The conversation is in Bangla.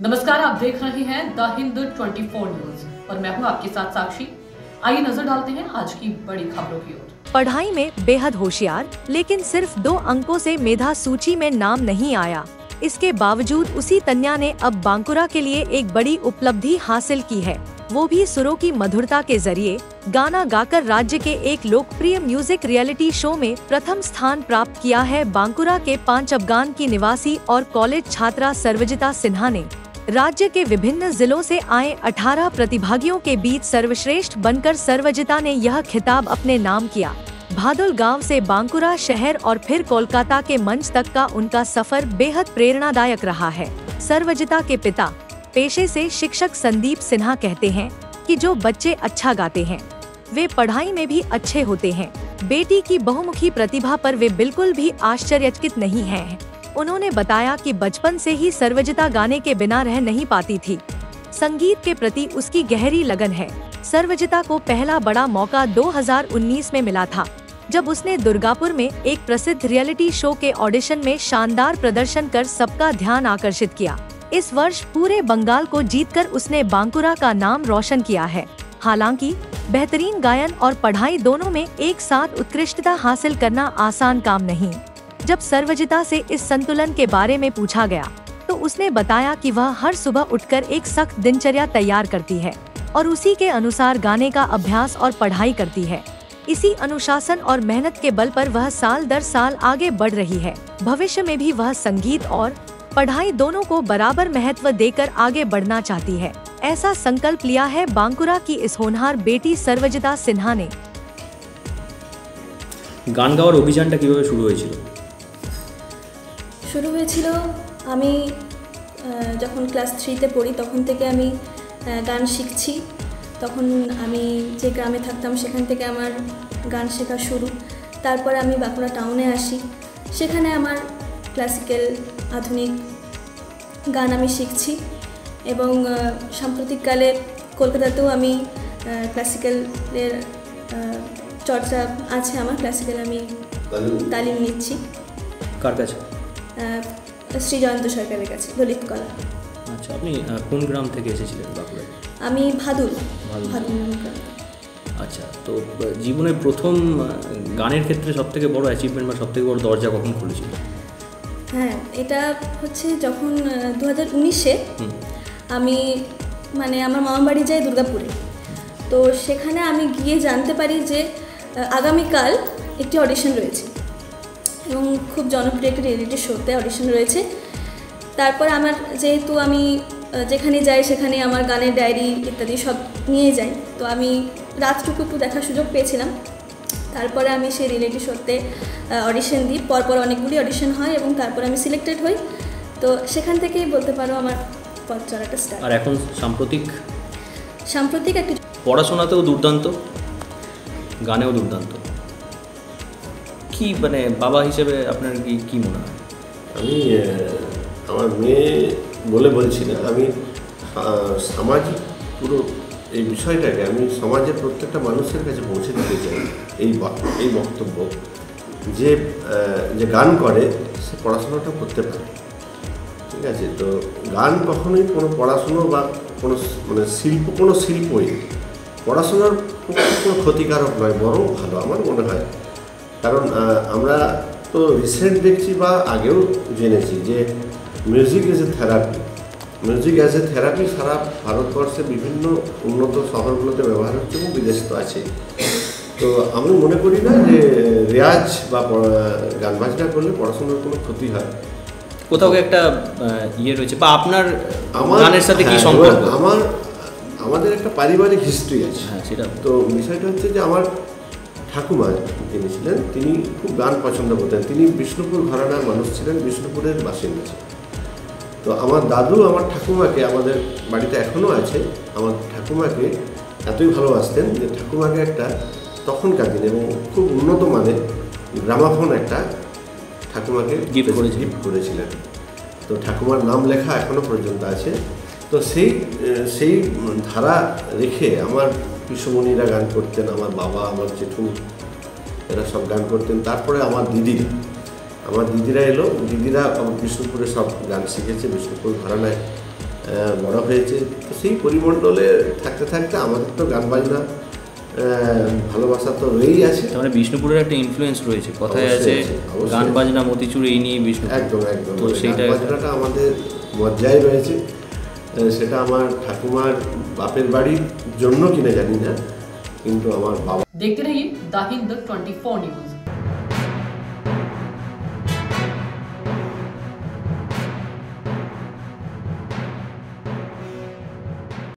नमस्कार, आप देख रहे हैं द हिंद 24 न्यूज और मैं हूं आपके साथ साक्षी। आइए नजर डालते हैं आज की बड़ी खबरों की ओर। पढ़ाई में बेहद होशियार, लेकिन सिर्फ 2 अंकों से मेधा सूची में नाम नहीं आया। इसके बावजूद उसी तन्या ने अब बांकुरा के लिए एक बड़ी उपलब्धि हासिल की है, वो भी सुरों की मधुरता के जरिए। गाना गाकर राज्य के एक लोकप्रिय म्यूजिक रियलिटी शो में प्रथम स्थान प्राप्त किया है बांकुरा के पांचअफगान की निवासी और कॉलेज छात्रा सर्वजिता सिन्हा ने। राज्य के विभिन्न जिलों से आए 18 प्रतिभागियों के बीच सर्वश्रेष्ठ बनकर सर्वजिता ने यह खिताब अपने नाम किया। भादुल गांव से बांकुरा शहर और फिर कोलकाता के मंच तक का उनका सफर बेहद प्रेरणादायक रहा है। सर्वजिता के पिता पेशे से शिक्षक संदीप सिन्हा कहते हैं कि जो बच्चे अच्छा गाते हैं वे पढ़ाई में भी अच्छे होते हैं। बेटी की बहुमुखी प्रतिभा पर वे बिल्कुल भी आश्चर्यचकित नहीं हैं। उन्होंने बताया कि बचपन से ही सर्वजिता गाने के बिना रह नहीं पाती थी। संगीत के प्रति उसकी गहरी लगन है। सर्वजिता को पहला बड़ा मौका 2019 में मिला था, जब उसने दुर्गापुर में एक प्रसिद्ध रियलिटी शो के ऑडिशन में शानदार प्रदर्शन कर सबका ध्यान आकर्षित किया। इस वर्ष पूरे बंगाल को जीतकर उसने बांकुरा का नाम रोशन किया है। हालांकि बेहतरीन गायन और पढ़ाई दोनों में एक साथ उत्कृष्टता हासिल करना आसान काम नहीं। जब सर्वजिता से इस संतुलन के बारे में पूछा गया तो उसने बताया कि वह हर सुबह उठकर एक सख्त दिनचर्या तैयार करती है और उसी के अनुसार गाने का अभ्यास और पढ़ाई करती है। इसी अनुशासन और मेहनत के बल पर वह साल दर साल आगे बढ़ रही है। भविष्य में भी वह संगीत और पढ़ाई दोनों को बराबर महत्व देकर आगे बढ़ना चाहती है। ऐसा संकल्प लिया है बांकुरा की इस होनहार बेटी सर्वजिता सिन्हा ने। গান গাওয়ার অভিযানটা কিভাবে শুরু হয়েছিল? শুরু হয়েছিল আমি যখন ক্লাস 3তে পড়ি, তখন থেকে আমি গান শিখছি। তখন আমি যে গ্রামে থাকতাম সেখান থেকে আমার গান শেখা শুরু। তারপরে আমি বাঁকুড়া টাউনে আসি, সেখানে আমার ক্লাসিক্যাল আধুনিক গান আমি শিখছি এবং সাম্প্রতিককালে কলকাতাতেও আমি ক্লাসিক্যালের চর্চা আছে আমার। ক্লাসিক্যাল আমি তালিম নিচ্ছি। কার কাছে? শ্রী জয়ন্ত সরকারের কাছে, ললিত কলা। আচ্ছা, আপনি কোন গ্রাম থেকে এসেছিলেন বাঁকুড়ায়? আমি ভাদুল গ্রাম। আচ্ছা, তো জীবনের প্রথম গানের ক্ষেত্রে সবথেকে বড় অ্যাচিভমেন্ট বা সবথেকে বড় দরজা কখন খুলেছিল? হ্যাঁ, এটা হচ্ছে যখন 2019-এ আমি আমার মামার বাড়ি যাই দুর্গাপুরে। তো সেখানে আমি গিয়ে জানতে পারি যে আগামীকাল একটি অডিশন রয়েছে এবং খুব জনপ্রিয় একটি রিয়েলিটি শোতে অডিশন রয়েছে। তারপর আমার যেহেতু আমি যেখানে যাই সেখানে আমার গানের ডায়েরি ইত্যাদি সব নিয়ে যাই, তো আমি রাতটুকু একটু দেখার সুযোগ পেয়েছিলাম। তারপরে আমি সেই রিয়েলিটি শোতে অডিশন দিই। পরপর অনেকগুলি অডিশন হয় এবং তারপরে আমি সিলেক্টেড হই। তো সেখান থেকেই বলতে পারো আমার পথ চলাটা স্টার্ট। আর এখন সাম্প্রতিক একটি পড়াশোনাতেও দুর্দান্ত, গানেও দুর্দান্ত। কি বাবা হিসেবে আপনার কি মনে হয়? আমি আমার মেয়ে বলে বলছি না, আমি সামাজিক পুরো এই বিষয়টাকে আমি সমাজের প্রত্যেকটা মানুষের কাছে পৌঁছে দিতে চাই। এই বক্তব্য যে গান করে সে পড়াশোনাটা করতে পারে, ঠিক আছে? তো গান কখনোই কোনো পড়াশুনো বা কোনো শিল্পই পড়াশোনার কোনো ক্ষতিকারক নয়, বরং ভালো আমার মনে হয়। কারণ আমরা তো রিসেন্ট দেখছি বা আগেও জেনেছি যে মিউজিক অ্যাজ এ থেরাপি সারা ভারতবর্ষে বিভিন্ন উন্নত শহরগুলোতে ব্যবহার হচ্ছে এবং বিদেশে তো আছে। তো আমি মনে করি না যে রেয়াজ বা গান বাজনা করলে পড়াশোনার কোনো ক্ষতি হয়। কোথাও একটা রয়েছে বা আপনার গানের সাথে কি সম্পর্ক? আমাদের একটা পারিবারিক হিস্ট্রি আছে। হ্যাঁ, সেটা তো বিষয়টা হচ্ছে যে আমার ঠাকুমা যিনি ছিলেন তিনি খুব গান পছন্দ করতেন। তিনি বিষ্ণুপুর ঘরানার মানুষ ছিলেন, বিষ্ণুপুরের বাসিন্দা ছিলেন। তো আমার দাদু আমার ঠাকুমাকে, আমাদের বাড়িতে এখনও আছে, আমার ঠাকুমাকে এতই ভালোবাসতেন যে ঠাকুমাকে একটা তখনকার দিনে এবং খুব উন্নত মানের গ্রামাফোন একটা ঠাকুমাকে গিফট করেছিলেন। তো ঠাকুমার নাম লেখা এখনও পর্যন্ত আছে। তো সেই ধারা রেখে আমার পিসমণিরা গান করতেন, আমার বাবা, আমার জেঠু, এরা সব গান করতেন। তারপরে আমার দিদিরা এলো, দিদিরা বিষ্ণুপুরে সব গান শিখেছে, বিষ্ণুপুর ঘরানায় বড় হয়েছে। তো সেই পরিমণ্ডলে থাকতে থাকতে আমাদের তো গান বাজনা ভালোবাসা তো রয়েই আছে। মানে বিষ্ণুপুরের একটা ইনফ্লুয়েন্স রয়েছে, কথায় আছে গান বাজনা মতিচুর, এই নিয়ে বিষ্ণুপুর। একদম একদম, তো সেইটা গান বাজনাটা আমাদের মজ্জায় রয়েছে। সেটা আমার ঠাকুমার বাপের বাড়ির জন্য কিনা জানি না, কিন্তু আমার বাবা। देखते रहिए द हिंद 24 न्यूज।